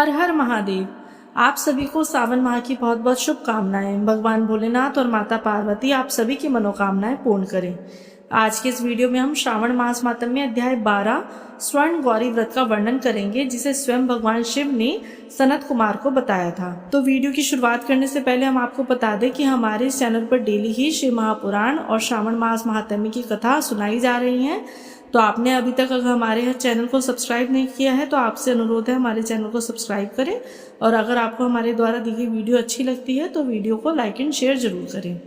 हर हर महादेव। आप सभी को सावन माह की बहुत बहुत शुभकामनाएं। भगवान भोलेनाथ और माता पार्वती आप सभी की मनोकामनाएं पूर्ण करें। आज के इस वीडियो में हम श्रावण मास मातम्य अध्याय 12 स्वर्ण गौरी व्रत का वर्णन करेंगे, जिसे स्वयं भगवान शिव ने सनत कुमार को बताया था। तो वीडियो की शुरुआत करने से पहले हम आपको बता दें कि हमारे इस चैनल पर डेली ही शिव महापुराण और श्रावण मास महात्म्य की कथा सुनाई जा रही है। तो आपने अभी तक अगर हमारे चैनल को सब्सक्राइब नहीं किया है तो आपसे अनुरोध है हमारे चैनल को सब्सक्राइब करें, और अगर आपको हमारे द्वारा दी गई वीडियो अच्छी लगती है तो वीडियो को लाइक एंड शेयर जरूर करें।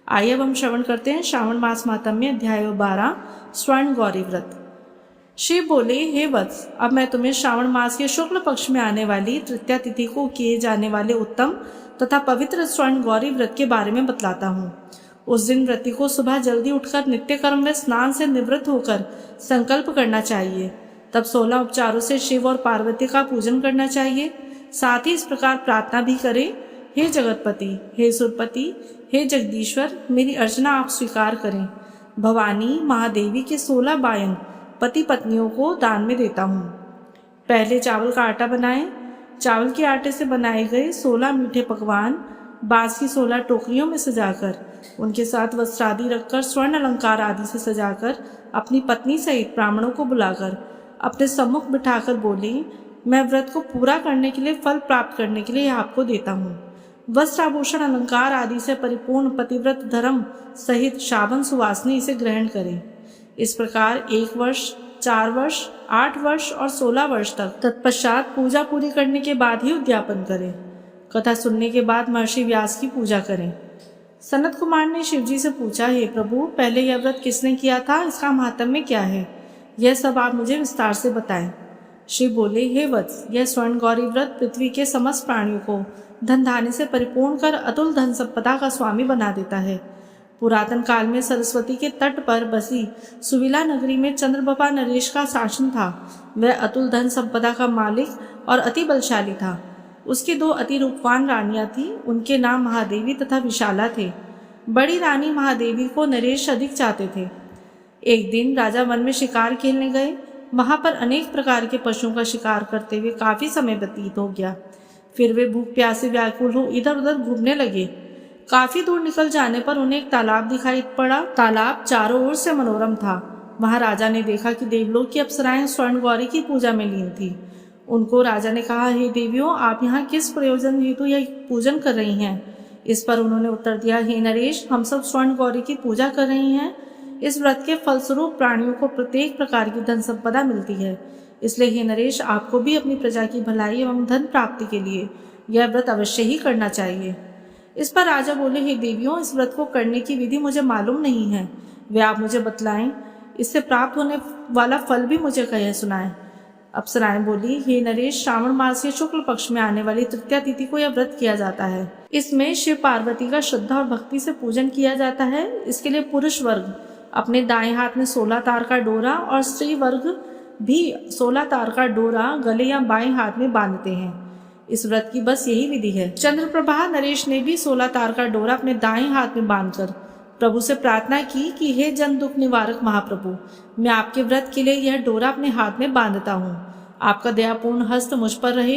आइए अब हम श्रवण करते हैं श्रावण मास मातम्य अध्याय 12 स्वर्ण गौरी व्रत। शिव बोले, हे वत्स, अब मैं तुम्हें श्रावण मास के शुक्ल पक्ष में आने वाली तृतीया तिथि को किए जाने वाले उत्तम तथा पवित्र स्वर्ण गौरी व्रत के बारे में बतलाता हूँ। उस दिन व्रती को सुबह जल्दी उठकर नित्य कर्म में स्नान से निवृत्त होकर संकल्प करना चाहिए। तब 16 उपचारों से शिव और पार्वती का पूजन करना चाहिए। साथ ही इस प्रकार प्रार्थना भी करें, हे जगतपति, हे सुरपति, हे जगदीश्वर, मेरी अर्चना आप स्वीकार करें। भवानी महादेवी के 16 बायन पति पत्नियों को दान में देता हूँ। पहले चावल का आटा बनाएं। चावल के आटे से बनाए गए 16 मीठे पकवान बांस की 16 टोकरियों में सजाकर, उनके साथ वस्त्र आदि रखकर, स्वर्ण अलंकार आदि से सजाकर, अपनी पत्नी सहित ब्राह्मणों को बुलाकर अपने सम्मुख बिठाकर बोले, मैं व्रत को पूरा करने के लिए, फल प्राप्त करने के लिए आपको देता हूँ। वस्त्र आभूषण अलंकार आदि से परिपूर्ण पतिव्रत धर्म सहित शाबन सुवासनी इसे ग्रहण करें। इस प्रकार 1 वर्ष, 4 वर्ष, 8 वर्ष और 16 वर्ष तक तत्पश्चात पूजा पूरी करने के बाद ही उद्यापन करें। कथा सुनने के बाद महर्षि व्यास की पूजा करें। सनत कुमार ने शिवजी से पूछा, हे प्रभु, पहले यह व्रत किसने किया था, इसका महात्म्य क्या है, यह सब आप मुझे विस्तार से बताएं। शिव बोले, हे वत्स, यह स्वर्ण गौरी व्रत पृथ्वी के समस्त प्राणियों को धन धान्य से परिपूर्ण कर अतुल धन संपदा का स्वामी बना देता है। पुरातन काल में सरस्वती के तट पर बसी सुविला नगरी में चंद्रप्रभा नरेश का शासन था। वह अतुल धन संपदा का मालिक और अति बलशाली था। उसकी 2 अति रूपवान रानियां थीं। उनके नाम महादेवी तथा विशाला थे। बड़ी रानी महादेवी को नरेश अधिक चाहते थे। एक दिन राजा वन में शिकार खेलने गए। वहां पर अनेक प्रकार के पशुओं का शिकार करते हुए काफी समय व्यतीत हो गया। फिर वे भूख प्यास से व्याकुल हो इधर उधर घूमने लगे। काफी दूर निकल जाने पर उन्हें एक तालाब दिखाई पड़ा। तालाब चारों ओर से मनोरम था। वहां राजा ने देखा कि देवलोक की अप्सराएं स्वर्ण गौरी की पूजा में लीन थी। उनको राजा ने कहा, हे देवियों, आप यहाँ किस प्रयोजन हेतु यह पूजन कर रही हैं? इस पर उन्होंने उत्तर दिया, हे नरेश, हम सब स्वर्ण गौरी की पूजा कर रही हैं। इस व्रत के फलस्वरूप प्राणियों को प्रत्येक प्रकार की धन संपदा मिलती है। इसलिए हे नरेश, आपको भी अपनी प्रजा की भलाई एवं धन प्राप्ति के लिए यह व्रत अवश्य ही करना चाहिए। इस पर राजा बोले, हे देवियों, इस व्रत को करने की विधि मुझे मालूम नहीं है। वे आप मुझे बतलाएं। इससे प्राप्त होने वाला फल भी मुझे कहे सुनाएं। अप्सराएं बोली, हे नरेश, श्रावण मास के शुक्ल पक्ष में आने वाली तृतीया तिथि को यह व्रत किया जाता है। इसमें शिव पार्वती का श्रद्धा और भक्ति से पूजन किया जाता है। इसके लिए पुरुष वर्ग अपने दाएं हाथ में 16 तार का डोरा और स्त्री वर्ग भी 16 तार का डोरा गले या बाएं हाथ में बांधते हैं। इस व्रत की बस यही विधि है। चंद्रप्रभा नरेश ने भी 16 तार का डोरा अपने दाएं हाथ में बांधकर प्रभु से प्रार्थना की कि हे जन दुख निवारक महाप्रभु, मैं आपके व्रत के लिए यह डोरा अपने हाथ में बांधता हूँ। आपका दयापूर्ण हस्त मुझ पर रहे।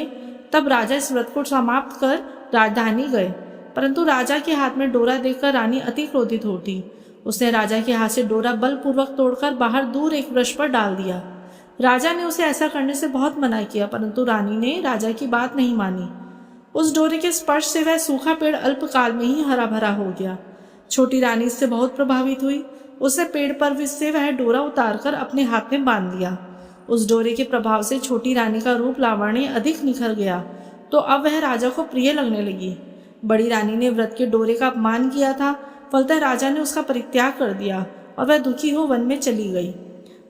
तब राजा इस व्रत को समाप्त कर राजधानी गए, परंतु राजा के हाथ में डोरा देखकर रानी अति क्रोधित हो उठी। उसने राजा के हाथ से डोरा बलपूर्वक तोड़कर बाहर दूर एक वृक्ष पर डाल दिया। राजा ने उसे ऐसा करने से बहुत मना किया, परंतु रानी ने राजा की बात नहीं मानी। उस डोरे के स्पर्श से वह सूखा पेड़ अल्पकाल में ही हरा भरा हो गया। छोटी रानी इससे बहुत प्रभावित हुई। उसने पेड़ पर से वह डोरा उतारकर अपने हाथ में बांध लिया। उस डोरे के प्रभाव से छोटी रानी का रूप लावण्य अधिक निखर गया, तो अब वह राजा को प्रिय लगने लगी। बड़ी रानी ने व्रत के डोरे का अपमान किया था, फलतः राजा ने उसका परित्याग कर दिया और वह दुखी हो वन में चली गई।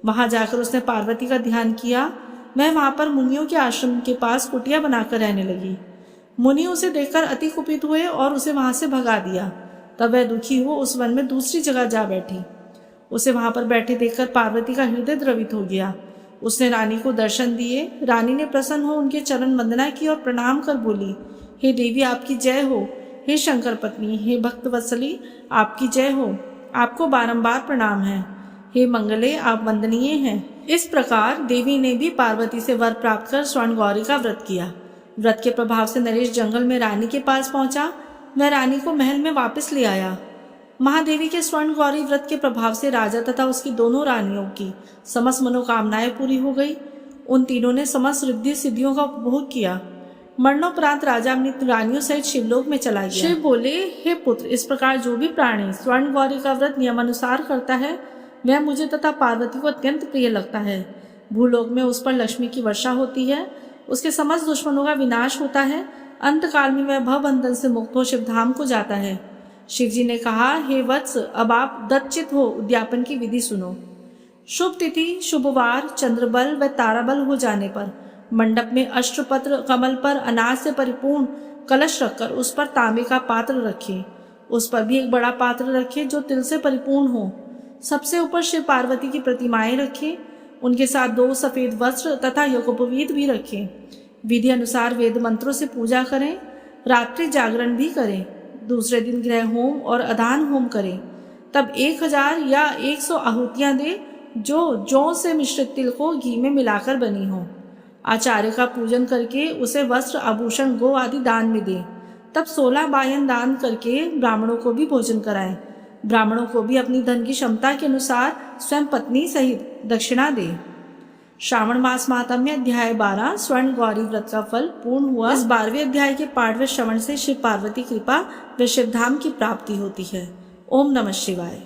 वहां जाकर उसने पार्वती का ध्यान किया। वह वहां पर मुनियों के आश्रम के पास कुटिया बनाकर रहने लगी। मुनि उसे देखकर अति कुपित हुए और उसे वहां से भगा दिया। तब वह दुखी हो उस वन में दूसरी जगह जा बैठी। उसे वहां पर बैठे देखकर पार्वती का हृदय द्रवित हो गया। उसने रानी को दर्शन दिए। रानी ने प्रसन्न हो उनके चरण वंदना की और प्रणाम कर बोली, हे देवी, आपकी जय हो। हे शंकर पत्नी, हे भक्त वत्सली, आपकी जय हो। आपको बारंबार प्रणाम है। हे मंगले, आप वंदनीय हैं। इस प्रकार देवी ने भी पार्वती से वर प्राप्त कर स्वर्ण गौरी का व्रत किया। व्रत के प्रभाव से नरेश जंगल में रानी के पास पहुंचा। वह रानी को महल में वापस ले आया। महादेवी के स्वर्ण गौरी व्रत के प्रभाव से राजा तथा उसकी दोनों रानियों की समस्त मनोकामनाएं पूरी हो गई। उन तीनों ने समस्त रिद्धि सिद्धियों का उपभोग किया। मरणोपरांत राजा अपनी रानियों सहित शिवलोक में चला गया। शिव बोले, हे पुत्र, इस प्रकार जो भी प्राणी स्वर्ण गौरी का व्रत नियमानुसार करता है वह मुझे तथा पार्वती को अत्यंत प्रिय लगता है। भूलोक में उस पर लक्ष्मी की वर्षा होती है, उसके समस्त दुश्मनों का विनाश होता है। अंत काल में वह भवबंधन से मुक्त हो शिवधाम को जाता है। शिव जी ने कहा, हे वत्स, अब आप दत्तचित हो उद्यापन की विधि सुनो। शुभ तिथि, शुभवार, चंद्रबल व ताराबल हो जाने पर मंडप में अष्टपत्र कमल पर अनाज से परिपूर्ण कलश रखकर उस पर तांबे का पात्र रखे। उस पर भी एक बड़ा पात्र रखे जो तिल से परिपूर्ण हो। सबसे ऊपर शिव पार्वती की प्रतिमाएं रखें। उनके साथ 2 सफेद वस्त्र तथा यज्ञोपवीत भी रखें। विधि अनुसार वेद मंत्रों से पूजा करें। रात्रि जागरण भी करें। दूसरे दिन गृह होम और अदान होम करें। तब 1000 या 100 आहुतियां दे जो जौ से मिश्रित तिल को घी में मिलाकर बनी हो। आचार्य का पूजन करके उसे वस्त्र, आभूषण, गो आदि दान में दे। तब 16 बायन दान करके ब्राह्मणों को भी भोजन कराएं। ब्राह्मणों को भी अपनी धन की क्षमता के अनुसार स्वयं पत्नी सहित दक्षिणा दे। श्रावण मास महात्म्य अध्याय 12 स्वर्ण गौरी व्रत का फल पूर्ण हुआ। इस 12वें अध्याय के पाठ व श्रवण से शिव पार्वती कृपा व शिवधाम की प्राप्ति होती है। ओम नमः शिवाय।